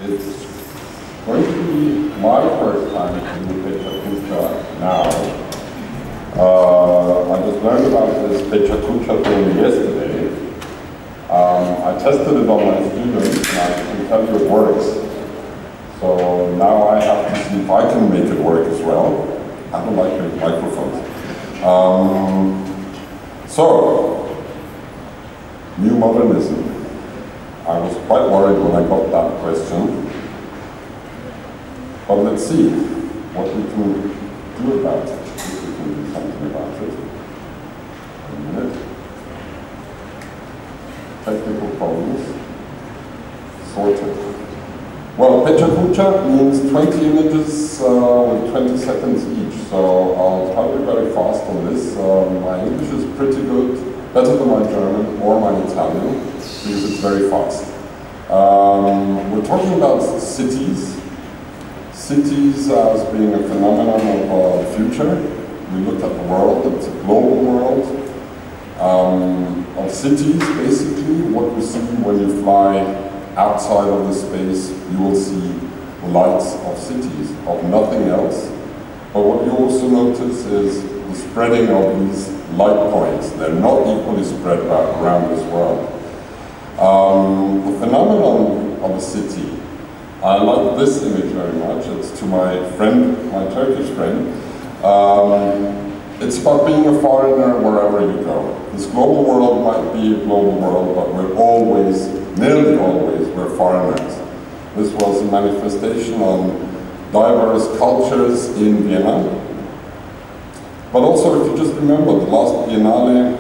It's going to be my first time to do Pecha now. I just learned about this Pecha thing yesterday. I tested it on my students and I can tell you it works. So now I have to see if I can make it work as well. I don't like big microphones. So, new modernism. I was quite worried when I got that question. But let's see what we can do about it. If we can do something about it. A minute. Technical problems. Sorted. Well, Pecha means 20 images with 20 seconds each. So I'll tell you very fast on this. My English is pretty good, better than my German or my Italian, because it's very fast. We're talking about cities. Cities as being a phenomenon of the future. We look at the world, it's a global world. Of cities, basically, what you see when you fly outside of the space, you will see the lights of cities, of nothing else. But what you also notice is the spreading of these light points. They're not equally spread around this world. The phenomenon of a city, I like this image very much. It's to my friend, my Turkish friend. It's about being a foreigner wherever you go. This global world might be a global world, but we're always, nearly always, we're foreigners. This was a manifestation on diverse cultures in Vienna. But also, if you just remember the last Biennale,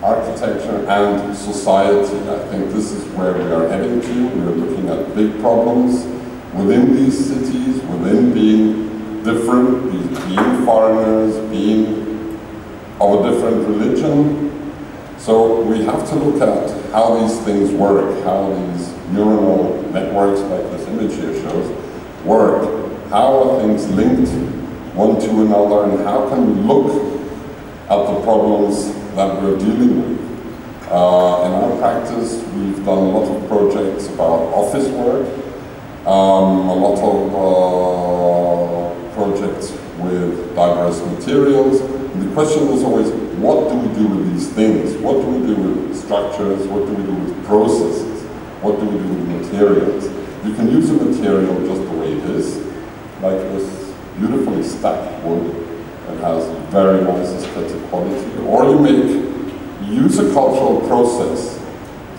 architecture and society, I think this is where we are heading to. We are looking at big problems within these cities, within being different, being foreigners, being of a different religion. So we have to look at how these things work, how these neuronal networks, like this image here shows, work. How are things linked one to another, and how can we look at the problems that we're dealing with. In our practice, we've done a lot of projects about office work, a lot of projects with diverse materials. And the question was always, what do we do with these things? What do we do with structures? What do we do with processes? What do we do with materials? You can use a material just the way it is, like this beautifully stacked wood. It has very nice aesthetic quality. Or you use a cultural process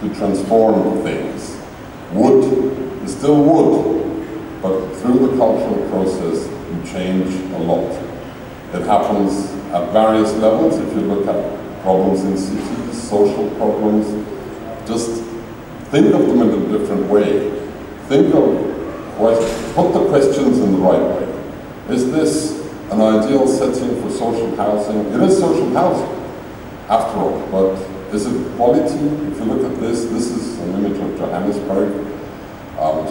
to transform things. Wood is still wood, but through the cultural process, you change a lot. It happens at various levels. If you look at problems in cities, social problems, just think of them in a different way. Think of, put the questions in the right way. Is this an ideal setting for social housing? It is social housing, after all, but is it quality? If you look at this, this is an image of Johannesburg,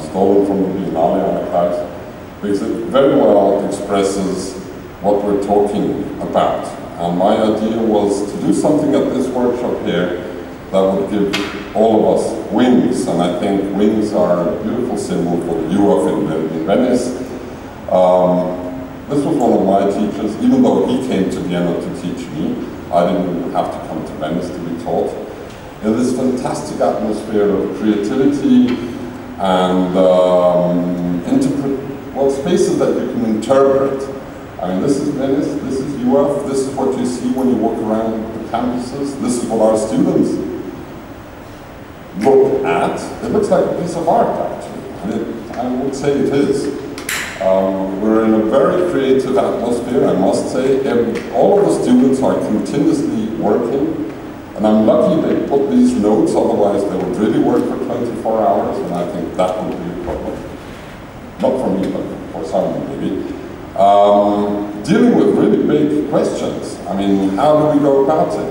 stolen from the Biennale archives, because it very well expresses what we're talking about. And my idea was to do something at this workshop here that would give all of us wings, and I think wings are a beautiful symbol for the UF in Venice. This was one of my teachers. Even though he came to Vienna to teach me, I didn't even have to come to Venice to be taught. In this fantastic atmosphere of creativity and spaces that you can interpret. I mean, this is Venice, this is UF, this is what you see when you walk around the campuses, this is what our students look at. It looks like a piece of art, actually, and I would say it is. We're in a very creative atmosphere, I must say. All of the students are continuously working, and I'm lucky they put these notes, otherwise they would really work for 24 hours, and I think that would be a problem. Not for me, but for someone maybe. Dealing with really big questions. I mean, how do we go about it?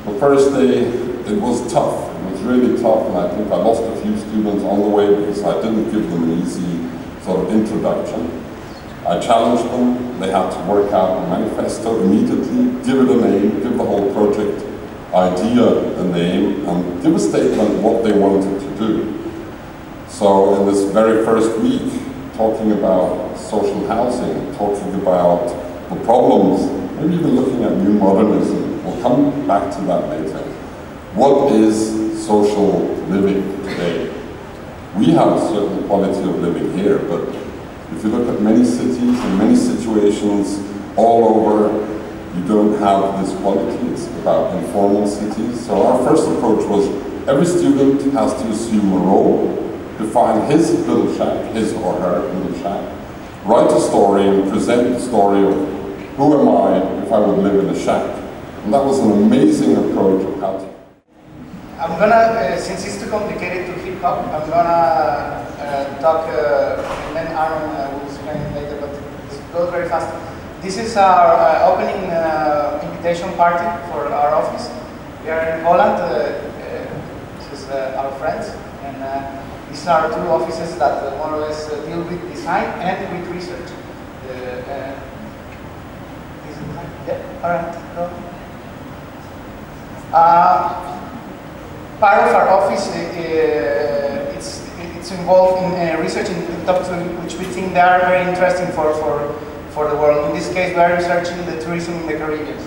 The first day, it was tough. It was really tough, and I think I lost a few students on the way because I didn't give them an easy sort of introduction. I challenged them. They had to work out a manifesto immediately, give it a name, give the whole project idea a name, and give a statement what they wanted to do. So in this very first week, talking about social housing, talking about the problems, maybe even looking at new modernism. We'll come back to that later. What is social living today? We have a certain quality of living here, but if you look at many cities and many situations all over, you don't have this quality. It's about informal cities. So our first approach was every student has to assume a role, define his little shack, his or her little shack, write a story and present the story of who am I if I would live in a shack. And that was an amazing approach of how to... I'm gonna, since it's too complicated to hip hop, I'm gonna talk, and then Aaron will explain later, but it goes very fast. This is our opening invitation party for our office. We are in Holland. This is our friends, and these are two offices that more or less deal with design and with research. Yeah, all right, go. Part of our office, it's involved in research in topics which we think they are very interesting for the world. In this case, we are researching the tourism in the Caribbean.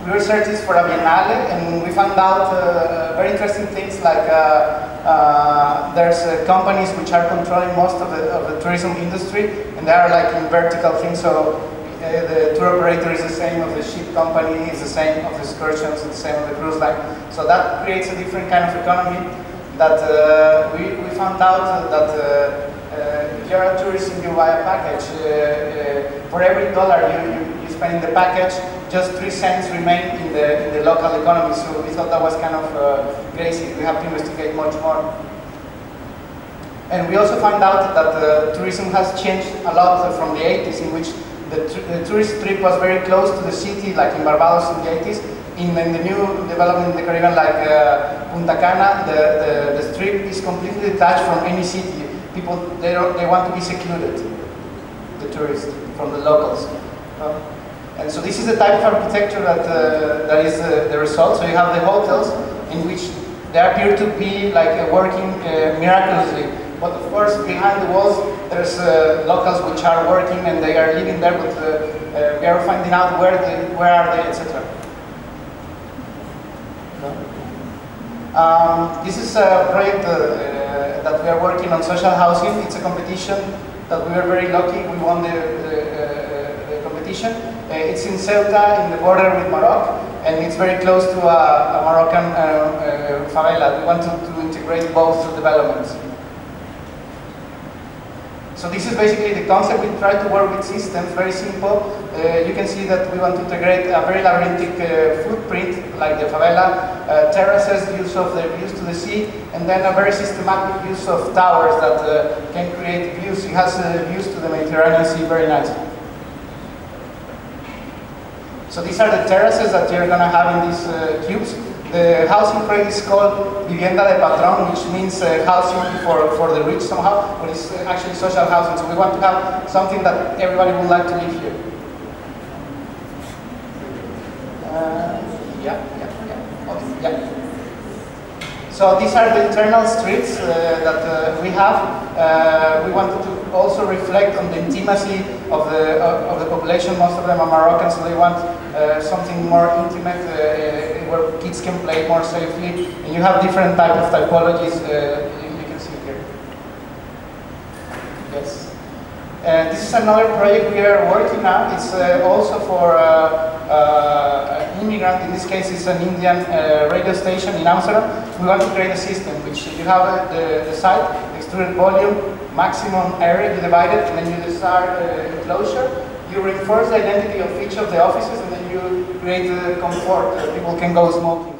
We researched this for a biennale, and we found out very interesting things like there's companies which are controlling most of the tourism industry, and they are like in vertical things. So the tour operator is the same of the ship company, is the same of the excursions, the same of the cruise line. So that creates a different kind of economy that we found out that if you're a tourist and you buy a package, for every dollar you spend in the package, just 3 cents remain in the local economy. So we thought that was kind of crazy. We have to investigate much more. And we also found out that tourism has changed a lot from the 80s, in which the tourist trip was very close to the city, like in Barbados in the 80s. In the new development in the Caribbean, like Punta Cana, the strip is completely detached from any city. People, they want to be secluded, the tourists, from the locals. And so this is the type of architecture that is the result. So you have the hotels in which they appear to be like working miraculously. But of course, behind the walls, there's locals which are working and they are living there, but we are finding out where are they, etc. This is a project that we are working on social housing. It's a competition that we are very lucky. We won the competition. It's in Ceuta, in the border with Morocco, and it's very close to a Moroccan favela. We want to integrate both developments. So this is basically the concept. We try to work with systems, very simple. You can see that we want to integrate a very labyrinthic footprint, like the favela, terraces, use of the views to the sea, and then a very systematic use of towers that can create views. It has views to the Mediterranean Sea, very nice. So these are the terraces that you're going to have in these cubes. The housing project is called Vivienda de Patrón, which means housing for the rich somehow, but it's actually social housing. So we want to have something that everybody would like to live here. Yeah. So these are the internal streets that we have. We wanted to also reflect on the intimacy of the population. Most of them are Moroccan, so they want something more intimate, where kids can play more safely. And you have different type of typologies. You can see here. Yes. This is another project we are working on. It's also for an immigrant. In this case, it's an Indian radio station in Amsterdam. We want to create a system which you have the site, extruded volume, maximum area, you divide it, and then you start enclosure. You reinforce the identity of each of the offices, and then you create comfort. People can go smoking.